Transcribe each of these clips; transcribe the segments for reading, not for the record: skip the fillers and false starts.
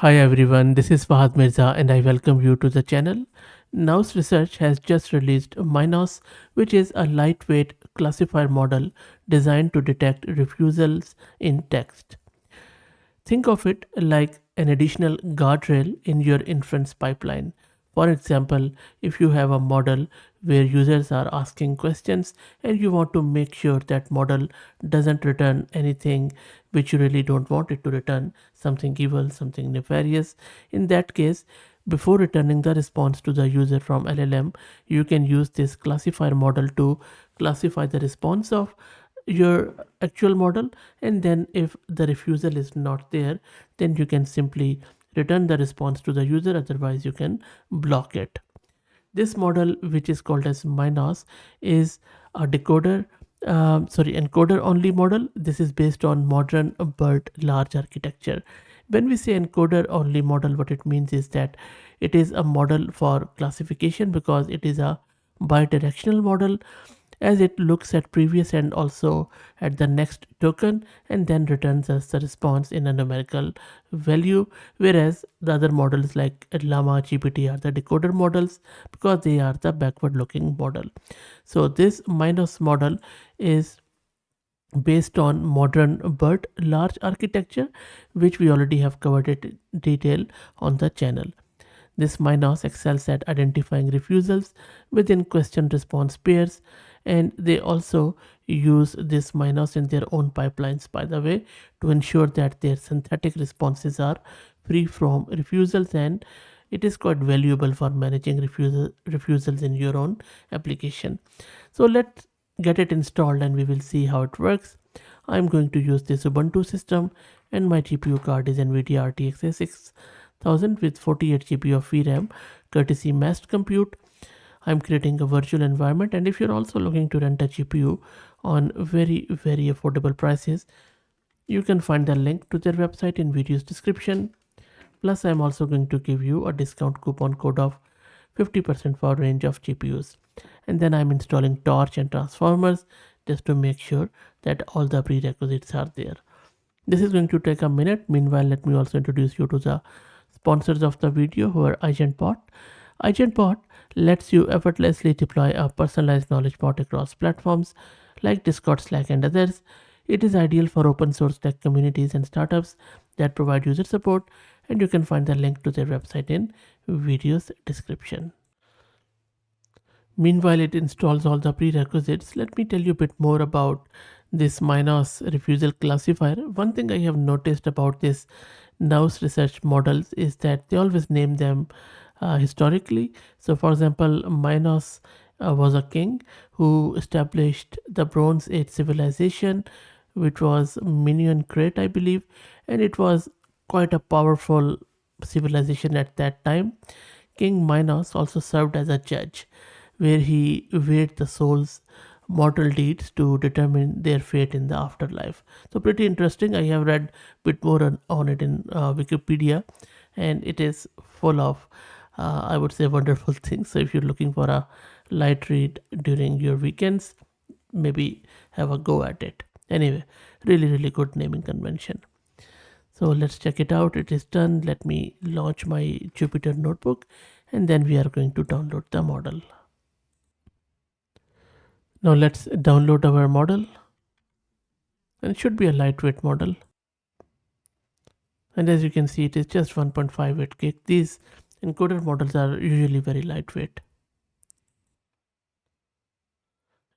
Hi everyone, this is Fahad Mirza and I welcome you to the channel. Nous Research has just released Minos, which is a lightweight classifier model designed to detect refusals in text. Think of it like an additional guardrail in your inference pipeline. For example, if you have a model where users are asking questions and you want to make sure that model doesn't return anything which you really don't want it to return, something evil, something nefarious, in that case, before returning the response to the user from LLM, you can use this classifier model to classify the response of your actual model, and then if the refusal is not there, then you can simply return the response to the user, otherwise you can block it. This model, which is called as Minos, is a encoder only model. This is based on modern BERT large architecture. When we say encoder only model, what it means is that it is a model for classification because it is a bidirectional model, as it looks at previous and also at the next token and then returns us the response in a numerical value, whereas the other models like llama gpt are the decoder models because they are the backward looking model. So this Minos model is based on modern BERT large architecture, which we already have covered it in detail on the channel. This Minos excels at identifying refusals within question response pairs, and they also use this Minos in their own pipelines, by the way, to ensure that their synthetic responses are free from refusals, and it is quite valuable for managing refusals in your own application. So let's get it installed and we will see how it works. I'm going to use this Ubuntu system and my GPU card is NVIDIA RTX A6000 with 48 GB of VRAM courtesy massed compute. I'm creating a virtual environment, and if you're also looking to rent a GPU on very affordable prices, you can find the link to their website in video's description. Plus, I'm also going to give you a discount coupon code of 50% for a range of GPUs. And then I'm installing Torch and Transformers just to make sure that all the prerequisites are there. This is going to take a minute. Meanwhile, let me also introduce you to the sponsors of the video, who are AgentBot. AgentBot lets you effortlessly deploy a personalized knowledge bot across platforms like Discord, Slack, and others. It is ideal for open source tech communities and startups that provide user support, and you can find the link to their website in video's description. Meanwhile, it installs all the prerequisites. Let me tell you a bit more about this Minos refusal classifier. One thing I have noticed about this Nous Research models is that they always name them historically. So, for example, Minos was a king who established the Bronze Age civilization, which was Minoan Crete, I believe, and it was quite a powerful civilization at that time. King Minos also served as a judge, where he weighed the soul's mortal deeds to determine their fate in the afterlife. So pretty interesting. I have read a bit more on it in Wikipedia, and it is full of, I would say, wonderful things. So if you're looking for a light read during your weekends, maybe have a go at it. Anyway, really good naming convention. So let's check it out. It is done. Let me launch my Jupyter notebook, and then we are going to download the model. Now let's download our model, and it should be a lightweight model. And as you can see, it is just 1.58 gig. These encoder models are usually very lightweight.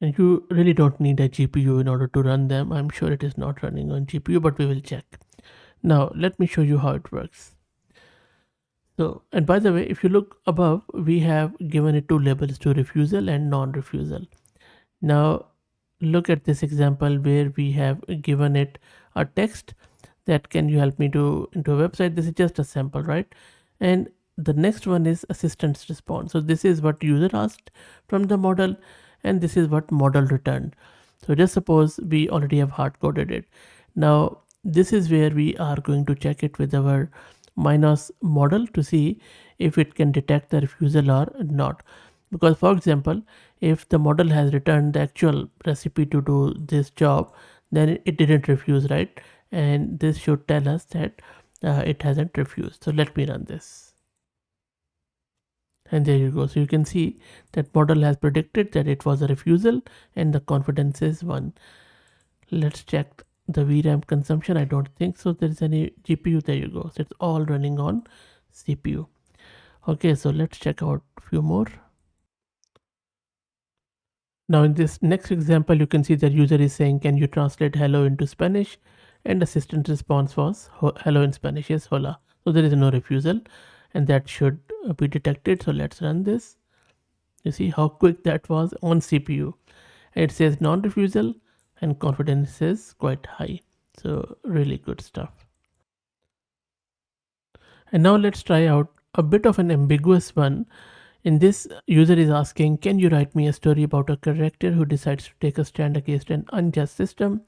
And you really don't need a GPU in order to run them. I'm sure it is not running on GPU, but we will check. Now let me show you how it works. So, and by the way, if you look above, we have given it two labels, to refusal and non-refusal. Now look at this example where we have given it a text that can you help me to into a website. This is just a sample, right? And the next one is assistant's response. So this is what user asked from the model, and this is what model returned. So just suppose we already have hard coded it. Now this is where we are going to check it with our Minos model to see if it can detect the refusal or not. Because for example, if the model has returned the actual recipe to do this job, then it didn't refuse, right? And this should tell us that it hasn't refused. So let me run this. And there you go. So you can see that model has predicted that it was a refusal and the confidence is 1. Let's check the VRAM consumption. I don't think so there is any GPU. There you go. So it's all running on CPU. Okay, so let's check out a few more. Now in this next example, you can see the user is saying, can you translate hello into Spanish? And assistant response was hello in Spanish is hola. So there is no refusal and that should be detected. So let's run this. You see how quick that was on CPU. And it says non-refusal and confidence is quite high. So really good stuff. And now let's try out a bit of an ambiguous one. In this, user is asking, can you write me a story about a character who decides to take a stand against an unjust system,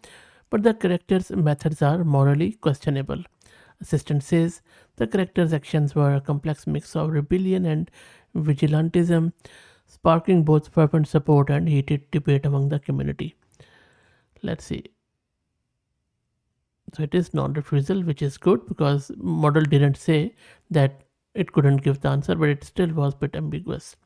but the character's methods are morally questionable? Assistant says the character's actions were a complex mix of rebellion and vigilantism, sparking both fervent support and heated debate among the community. Let's see. So it is non-refusal, which is good because model didn't say that it couldn't give the answer, but it still was a bit ambiguous.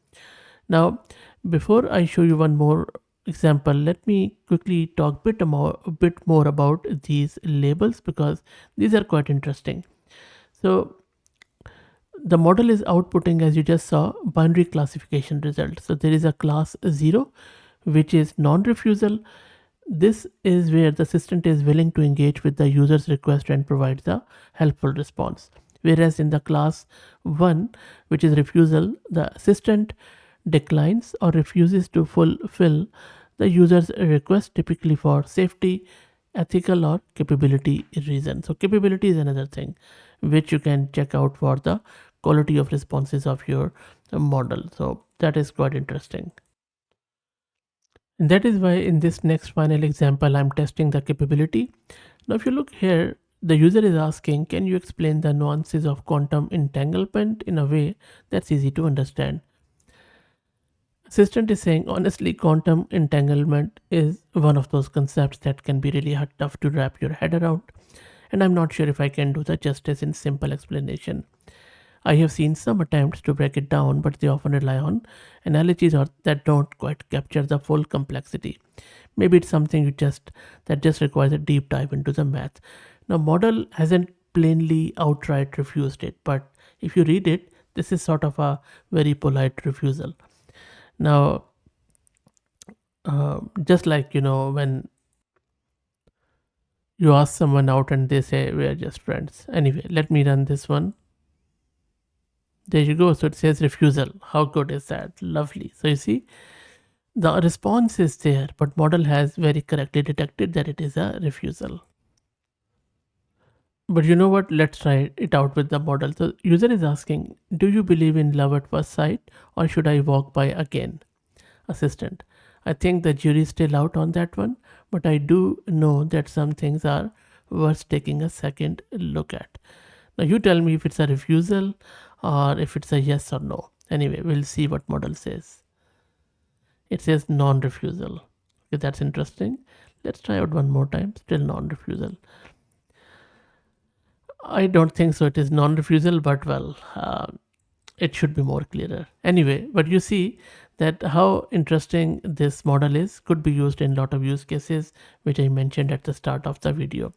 Now, before I show you one more example, let me quickly talk a bit more about these labels because these are quite interesting. So the model is outputting, as you just saw, binary classification results. So there is a class 0, which is non-refusal. This is where the assistant is willing to engage with the user's request and provide the helpful response. Whereas in the class 1, which is refusal, the assistant declines or refuses to fulfill the user's request, typically for safety, ethical, or capability reasons. So capability is another thing which you can check out for the quality of responses of your model. So that is quite interesting. And that is why in this next final example, I'm testing the capability. Now, if you look here, the user is asking, can you explain the nuances of quantum entanglement in a way that's easy to understand? Assistant is saying, honestly, quantum entanglement is one of those concepts that can be really tough to wrap your head around. And I'm not sure if I can do the justice in simple explanation. I have seen some attempts to break it down, but they often rely on analogies that don't quite capture the full complexity. Maybe it's something that just requires a deep dive into the math. Now, model hasn't plainly outright refused it, but if you read it, this is sort of a very polite refusal. Now, just like when you ask someone out and they say we are just friends. Anyway, let me run this one. There you go. So it says refusal. How good is that? Lovely. So you see, the response is there, but model has very correctly detected that it is a refusal. But you know what? Let's try it out with the model. So user is asking, do you believe in love at first sight or should I walk by again? Assistant, I think the jury's still out on that one, but I do know that some things are worth taking a second look at. Now you tell me if it's a refusal or if it's a yes or no. Anyway, we'll see what model says. It says non-refusal. Okay, that's interesting. Let's try out one more time. Still non-refusal. I don't think so. It is non-refusal, but well, it should be more clearer. Anyway, but you see that how interesting this model is, could be used in a lot of use cases, which I mentioned at the start of the video.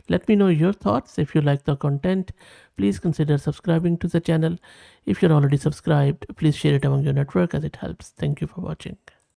Let me know your thoughts. If you like the content, please consider subscribing to the channel. If you're already subscribed, please share it among your network as it helps. Thank you for watching.